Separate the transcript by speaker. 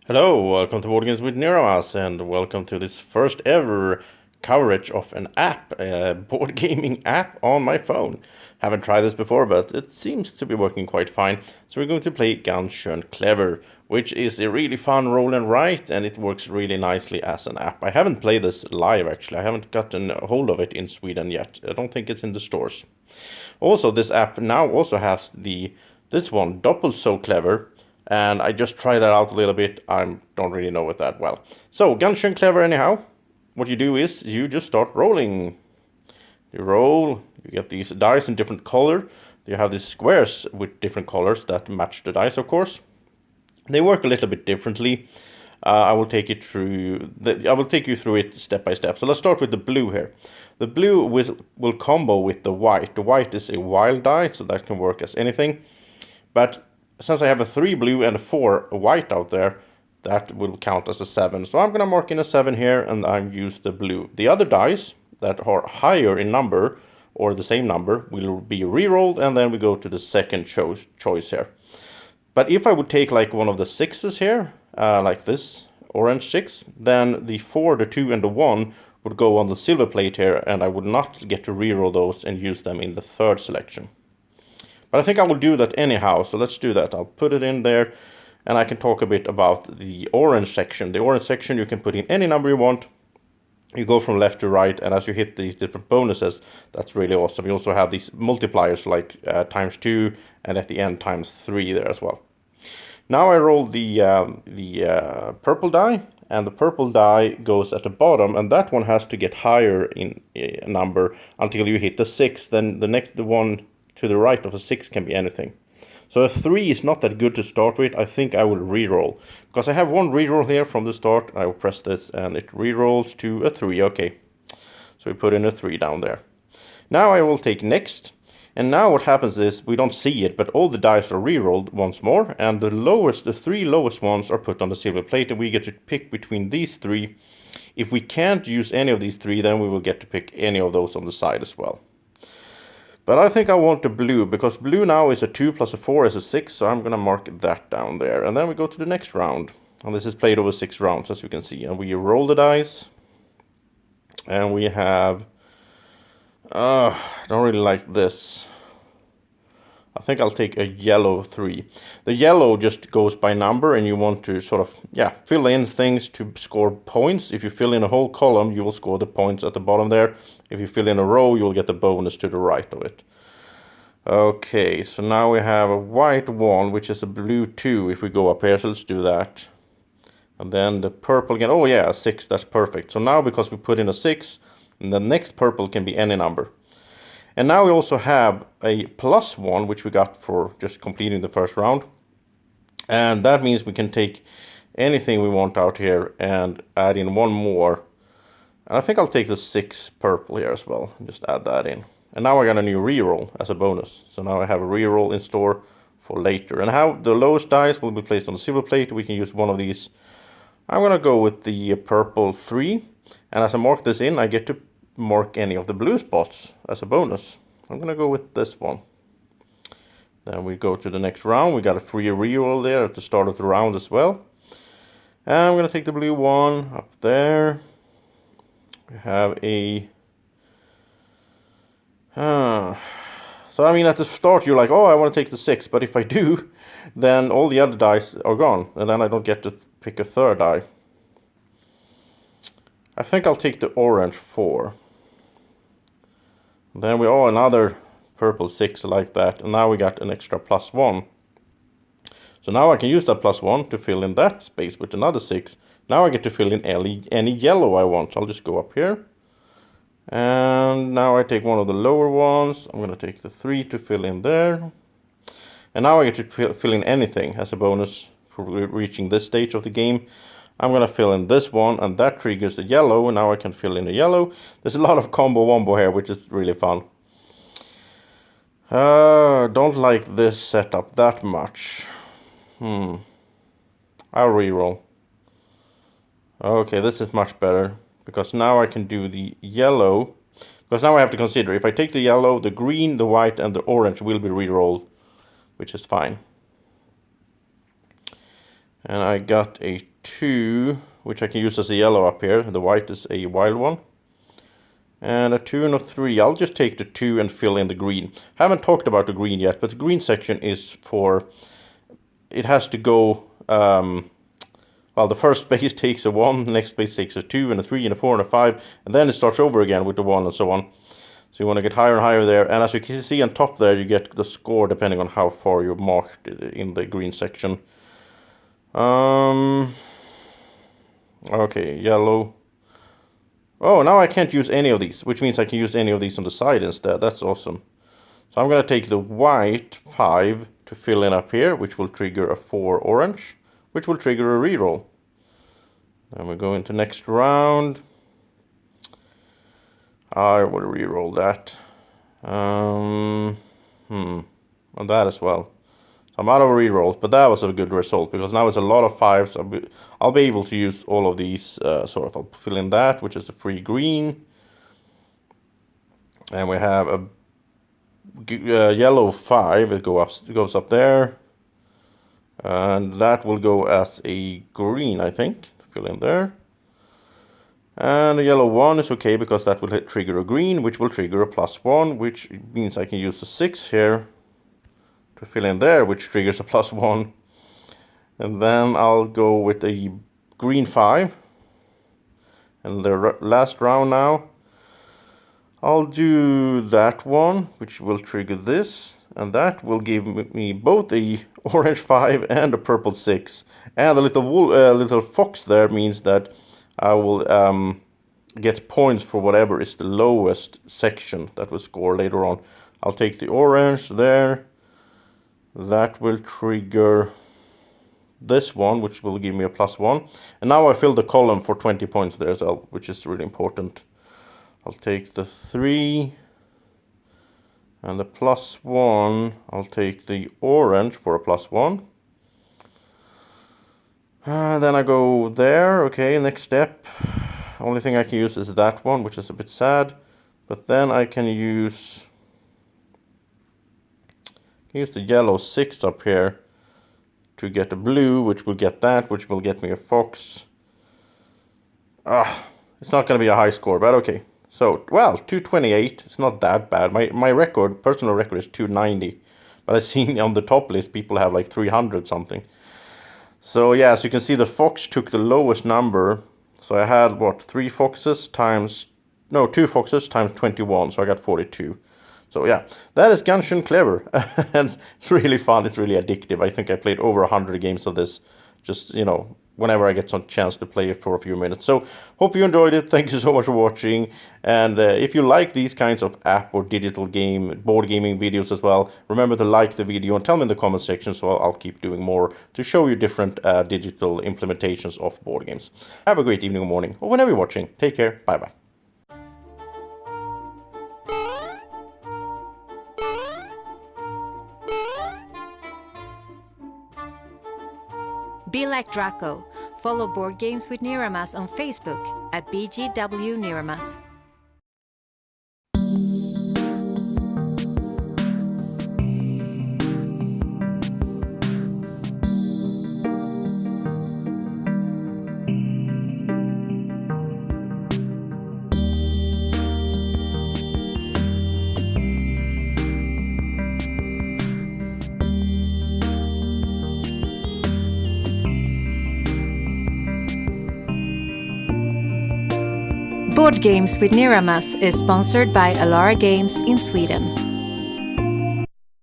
Speaker 1: Hello, welcome to Board Games with Niramas, and welcome to this first ever coverage of an app, a board gaming app on my phone. Haven't tried this before, but it seems to be working quite fine. So we're going to play Ganz Schön Clever, which is a really fun roll and write, and it works really nicely as an app. I haven't played this live actually. I haven't gotten a hold of it in Sweden yet. I don't think it's in the stores. Also, this app now also has this one, Doppel So Clever, and I just tried that out a little bit. I don't really know it that well. So, Ganz Schön Clever anyhow. What you do is you just start rolling. You roll, you get these dice in different color. You have these squares with different colors that match the dice, of course. They work a little bit differently. I will take you through it step by step. So let's start with the blue here. The blue will combo with the white. The white is a wild die, so that can work as anything. But since I have a 3 blue and a 4 white out there, that will count as a 7. So I'm going to mark in a 7 here, and I use the blue. The other dice that are higher in number, or the same number, will be re-rolled, and then we go to the second choice here. But if I would take like one of the 6s here, like this, orange 6, then the 4, the 2, and the 1 would go on the silver plate here, and I would not get to re-roll those and use them in the third selection. But I think I will do that anyhow, so let's do that. I'll put it in there, and I can talk a bit about the orange section. The orange section, you can put in any number you want. You go from left to right, and as you hit these different bonuses, that's really awesome. You also have these multipliers like ×2, and at the end ×3 there as well. Now I roll the purple die, and the purple die goes at the bottom, and that one has to get higher in a number until you hit the 6. Then the one to the right of a 6 can be anything. So a 3 is not that good to start with. I think I will re-roll, because I have one re-roll here from the start. I will press this and it re-rolls to a 3. Okay, so we put in a 3 down there. Now I will take next, and now what happens is, we don't see it, but all the dice are re-rolled once more, and the 3 lowest ones are put on the silver plate, and we get to pick between these 3. If we can't use any of these 3, then we will get to pick any of those on the side as well. But I think I want the blue, because blue now is a 2 plus a 4 is a 6, so I'm going to mark that down there. And then we go to the next round. And this is played over 6 rounds, as you can see. And we roll the dice. And we have... I don't really like this. I think I'll take a yellow 3. The yellow just goes by number, and you want to sort of, fill in things to score points. If you fill in a whole column, you will score the points at the bottom there. If you fill in a row, you will get the bonus to the right of it. Okay, so now we have a white 1, which is a blue 2 if we go up here, so let's do that. And then the purple again, oh yeah, a 6, that's perfect. So now, because we put in a 6, and the next purple can be any number. And now we also have a +1, which we got for just completing the first round. And that means we can take anything we want out here and add in one more. And I think I'll take the 6 purple here as well, and just add that in. And now I got a new reroll as a bonus. So now I have a reroll in store for later. And how the lowest dice will be placed on the silver plate. We can use one of these. I'm going to go with the purple 3. And as I mark this in, I get to mark any of the blue spots as a bonus. I'm going to go with this one. Then we go to the next round. We got a free reroll there at the start of the round as well. And I'm going to take the blue 1 up there. We have a... So I mean, at the start you're like, oh, I want to take the 6. But if I do, then all the other dice are gone. And then I don't get to pick a third die. I think I'll take the orange 4. Then we another purple 6 like that, and now we got an extra +1. So now I can use that +1 to fill in that space with another 6. Now I get to fill in any yellow I want. I'll just go up here. And now I take one of the lower ones. I'm going to take the 3 to fill in there. And now I get to fill in anything as a bonus for reaching this stage of the game. I'm going to fill in this one, and that triggers the yellow, and now I can fill in a yellow. There's a lot of combo-wombo here, which is really fun. Don't like this setup that much. I'll reroll. Okay, this is much better, because now I can do the yellow. Because now I have to consider, if I take the yellow, the green, the white, and the orange will be rerolled, which is fine. And I got a 2, which I can use as a yellow up here. The white is a wild one. And a 2 and a 3. I'll just take the 2 and fill in the green. Haven't talked about the green yet, but the green section is for... It has to go... well, the first space takes a 1, the next space takes a 2, and a 3, and a 4, and a 5, and then it starts over again with the 1 and so on. So you want to get higher and higher there, and as you can see on top there, you get the score depending on how far you marked in the green section. Okay, yellow. Oh, now I can't use any of these, which means I can use any of these on the side instead. That's awesome. So I'm going to take the white 5 to fill in up here, which will trigger a 4 orange, which will trigger a reroll. Then we go into next round. I will reroll that. And that as well. So I'm out of rerolls, but that was a good result because now it's a lot of 5s. I'll be able to use all of these. Sort of, I'll fill in that, which is the free green. And we have a yellow 5. It goes up there. And that will go as a green, I think. Fill in there. And the yellow 1 is okay because that will trigger a green, which will trigger a +1, which means I can use the 6 here to fill in there, which triggers a +1. And then I'll go with a green 5. And the last round now, I'll do that one, which will trigger this. And that will give me both a orange 5 and a purple 6. And the little fox there means that I will get points for whatever is the lowest section that will score later on. I'll take the orange there. That will trigger this one, which will give me a +1. And now I fill the column for 20 points there as well, which is really important. I'll take the 3 and the +1. I'll take the orange for a +1. Then I go there. Okay, next step. Only thing I can use is that one, which is a bit sad. But then I can use the yellow 6 up here to get a blue, which will get that, which will get me a fox. It's not going to be a high score, but okay. So, well, 228. It's not that bad. My record, personal record, is 290. But I've seen on the top list people have like 300 something. So yeah, as you can see, the fox took the lowest number. So I had, what, 2 foxes times 21, so I got 42. So yeah, that is Ganz Schön Clever. And it's really fun, it's really addictive. I think I played over 100 games of this, just, whenever I get some chance to play it for a few minutes. So, hope you enjoyed it. Thank you so much for watching. And if you like these kinds of app or digital board gaming videos as well, remember to like the video and tell me in the comment section so I'll keep doing more to show you different digital implementations of board games. Have a great evening or morning, or whenever you're watching. Take care. Bye-bye.
Speaker 2: Be like Draco. Follow Board Games with Niramas on Facebook at BGW Niramas. Board Games with Niramas is sponsored by Alara Games in Sweden.